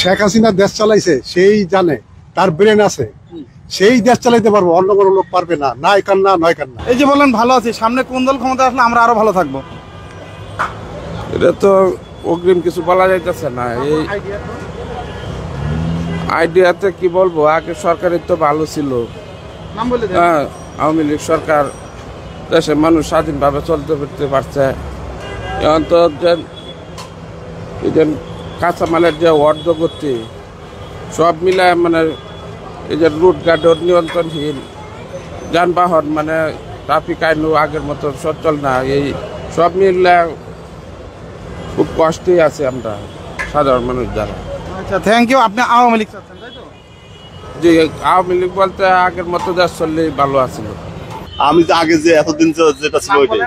শেখ হাসিনা দেশ চালাইছে, সেই জানে, তার ব্রেন আছে, সেই দেশ চালাইতে পারবো, অন্য কোনো লোক পারবে না। নয় কান্না নয় কান্না। এই যে বলেন ভালো আছি, সামনে কোন দল ক্ষমতা আসলে আমরা আরো ভালো থাকবো? এটা তো অগ্রিম কিছু বলা যাইতেছে না। এই আইডিয়াতে কি বলবো, আগে সরকারের তো ভালো ছিল। হ্যাঁ, আওয়ামী লীগ সরকার দেশে মানুষ স্বাধীনভাবে চলতে ফিরতে পারছে। এখন তো কাঁচামালের যে অর্ধগতি সব মিলায় মানে এই যে রুট গার্ডর নিয়ন্ত্রণহীন যানবাহন, মানে ট্রাফিক আইনও আগের মতো সচল না, এই সব মিললে খুব কষ্টই আছে আমরা সাধারণ মানুষ যারা। আচ্ছা, থ্যাংক ইউ। আপনি আওয়ামী লীগ চাচ্ছেন, তাই তো? যে আওয়ামী লীগ বলতে আগের মতো দেশ চললেই ভালো আছিল। আমি তো আগে যে এতদিন যেটা ছিল ওইটাই।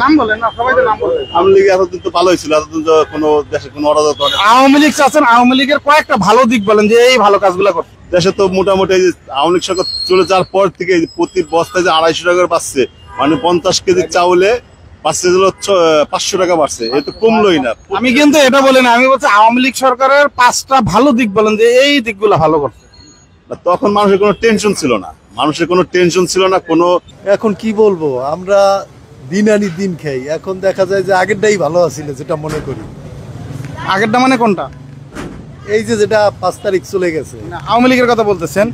নাম বলেন না, সবাই তো নাম বলেন। আওয়ামী লীগ এতদিন তো ভালোই ছিল, এতদিন তো কোনো দেশে কোনো অরাজকতা। আওয়ামী লীগ চাচ্ছেন, আওয়ামী লীগের কয়েকটা ভালো দিক বলেন যে এই ভালো কাজগুলো করছে। দেশে তো মোটামুটি আওয়ামী লীগ সরকার চলে যাওয়ার পর থেকে প্রতি বস্তায় যে 250 টাকা পাচ্ছে, মানে 50 কেজি চাউলে পাচ্ছে 500 টাকা বাড়ছে, এটা তো কমলোই না। আমি কিন্তু এটা বলি না, আমি বলছি আওয়ামী লীগ সরকারের 5টা ভালো দিক বলেন যে এই দিকগুলো ভালো করছে। তখন মানুষের কোনো টেনশন ছিল না, মানুষের কোনো টেনশন ছিল না কোনো। এখন কি বলবো, আমরা দিন আনি দিন খাই। এখন দেখা যায় যে আগেরটাই ভালো আছিল, যেটা মনে করি। আগেরটা মানে কোনটা? এই যে যেটা 5 তারিখ চলে গেছে। আওয়ামী লীগের কথা বলতেছেন।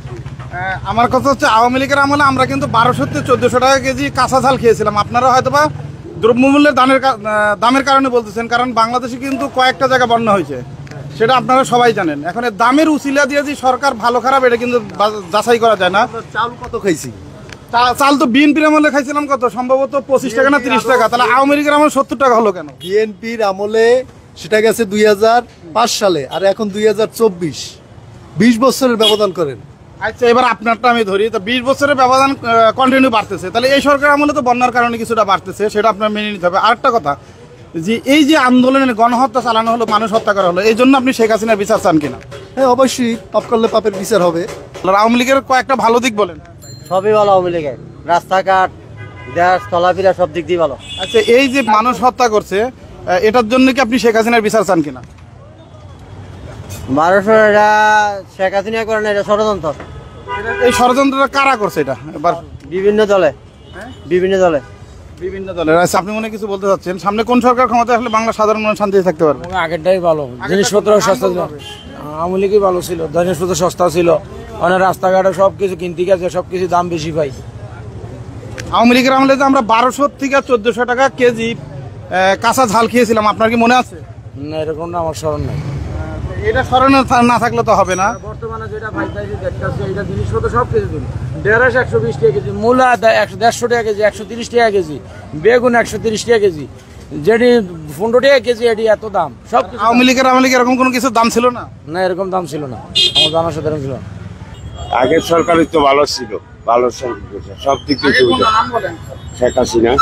আমার কথা হচ্ছে আওয়ামী লীগের আমলে আমরা কিন্তু 1200 থেকে 1400 টাকা কেজি কাঁচা ঝাল খেয়েছিলাম। আপনারা হয়তোবা দ্রব্যমূল্যের দামের কারণে বলতেছেন, কারণ বাংলাদেশে কিন্তু কয়েকটা জায়গা বন্যা হয়েছে, সেটা আপনারা সবাই জানেন। এখন দামের উসিলা দিয়ে যে সরকার ভালো খারাপ এটা কিন্তু যাচাই করা যায় না। চাল কত খাইছি? চাল তো বিএনপির আমলে খাইছিলাম কত, সম্ভবত 25 টাকা না 30 টাকা। তাহলে আওয়ামী লীগের আমলে 70 টাকা হলো কেন? বিএনপির আমলে সেটা গেছে 2005 সালে, আর এখন 2024, 20 বছরের ব্যবধান করেন। আচ্ছা, এবার আপনারটা আমি ধরি, তো 20 বছরের ব্যবধান কন্টিনিউ বাড়তেছে, তাহলে এই সরকার আমলে তো বন্যার কারণে কিছুটা বাড়তেছে, সেটা আপনার মেনে নিতে হবে। আরেকটা কথা, যে এই যে আন্দোলনে গণহত্যা চালানো হলো, মানুষ হত্যা করা হলো, এই জন্য আপনি শেখ হাসিনার বিচার চান কিনা? হ্যাঁ, অবশ্যই, পাপ করলে পাপের বিচার হবে। আওয়ামী লীগের কয়েকটা ভালো দিক বলেন। সবই ভালো আওয়ামী লীগের, রাস্তাঘাট, দেশ চলাফেরা সব দিক দিয়ে ভালো। আচ্ছা, এই যে মানুষ হত্যা করছে, এটার জন্য কি আপনি শেখ হাসিনার বিচার চান কিনা? মানুষের এটা শেখ হাসিনা করে না, এটা ষড়যন্ত্র। এই ষড়যন্ত্রটা কারা করছে এটা? এবার বিভিন্ন দলে, বিভিন্ন দলে, বিভিন্ন দলের। আচ্ছা, আপনি মনে কিছু বলতে চাচ্ছেন, সামনে কোন সরকার ক্ষমতা আসলে বাংলা সাধারণ মানুষ শান্তিতে থাকতে পারবে? আগেরটাই ভালো, জিনিসপত্র সস্তা ছিল, আওয়ামী লীগই ভালো ছিল, জিনিসপত্র সস্তা ছিল, অনেক রাস্তাঘাটে সবকিছু কিনতে গেছে, সবকিছু দাম বেশি পাই। আওয়ামী লীগের আমলে যে আমরা 1200 থেকে 1400 টাকা কেজি কাঁচা ঝাল খেয়েছিলাম, আপনার কি মনে আছে? না, এরকম আমার স্মরণ নাই। এটা স্মরণে না থাকলে তো হবে না। বর্তমানে যেটা পাইতেছি দেখতেছি, এটা জিনিসপত্র সব কিছু দিন 150 120 টাকা কেজি, মূলা 150 টাকা কেজি, 130 টাকা কেজি, বেগুন 130 টাকা কেজি, যেটি 15 টাকা কেজি, এটি এত দাম। সব আওয়ামী লীগের আমলে এরকম কোনো কিছু দাম ছিল না? না, এরকম দাম ছিল না, আমার জানার সাথে ছিল না। আগের সরকারই তো ভালো ছিল, ভালো সব দিক থেকে। শেখ হাসিনা,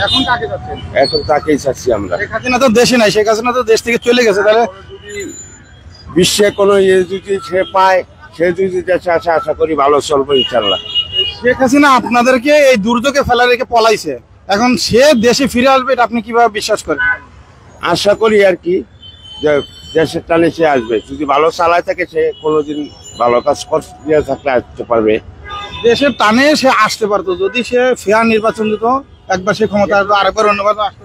এখন কাকে যাচ্ছেন? এখন তাকেই চাচ্ছি আমরা। শেখ হাসিনা তো দেশে নাই, শেখ হাসিনা তো দেশ থেকে চলে গেছে। তাহলে বিশ্বে কোনো ইয়ে যদি সে পায়, সে যদি দেশে আসে, আশা করি ভালো চলবে ইনশাল্লাহ। শেখ হাসিনা আপনাদেরকে এই দুর্যোগে ফেলা রেখে পলাইছে, এখন সে দেশে ফিরে আসবে, এটা আপনি কিভাবে বিশ্বাস করেন? আশা করি আর কি, যে দেশের টানে সে আসবে, যদি ভালো চালায় থাকে, সে কোনোদিন ভালো কাজ করতে থাকলে আসতে পারবে। দেশের টানে সে আসতে পারতো, যদি সে ফেয়ার নির্বাচন দিত, একবার সে ক্ষমতা আসতো, আরেকবার অন্যবার আসতো,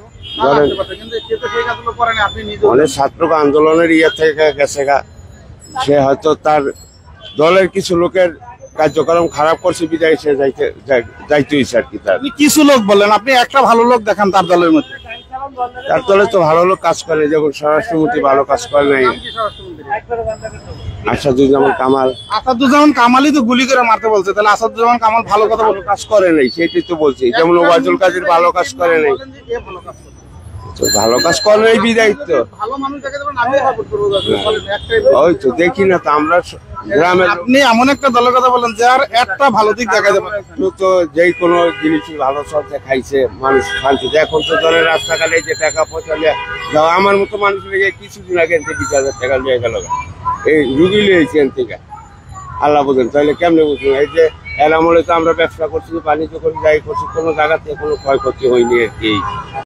কিন্তু সে তো সেই কাজগুলো করেনি। আপনি নিজে অনেক ছাত্র আন্দোলনের ইয়ে থেকে গেছে গা, সে হয়তো তার দলের কিছু লোকের কার্যক্রম খারাপ করছে, বিদায় সে যাইতে হয়েছে আর কি। তার কিছু লোক বললেন, আপনি একটা ভালো লোক দেখান তার দলের মধ্যে। তার দলে তো ভালো লোক কাজ করে, যেমন স্বরাষ্ট্রমন্ত্রী ভালো কাজ করে নাই, আসাদুজ্জামান কামাল। আসাদুজ্জামান কামালই তো গুলি করে মারতে বলছে, তাহলে আসাদুজ্জামান কামাল ভালো কথা ভালো কাজ করে নাই, সেটাই তো বলছি। যেমন ওবায়দুল কাদের ভালো কাজ করে নাই, ভালো কাজ করে নাই বিদায় তো। ওই তো দেখি না তো আমরা গ্রামের। আপনি এমন একটা দলের কথা বলেন যার একটা ভালো দিক দেখা যাবে, তো যে কোনো জিনিসই ভালো চলতে খাইছে মানুষ শান্তিতে। এখন তো ধরেন রাস্তাঘাটে যে টাকা পয়সা যাও, আমার মতো মানুষ লেগে কিছুদিন আগে 20,000 টাকা নিয়ে গেল, এই রুগী লিয়েছে এন থেকে, আল্লাহ বোঝেন। তাহলে কেমনে বুঝুন? এই যে এর আমলে তো আমরা ব্যবসা করছি, বাণিজ্য করি, যাই করছি, কোনো জায়গা থেকে কোনো ক্ষয়ক্ষতি হয়নি আর কি।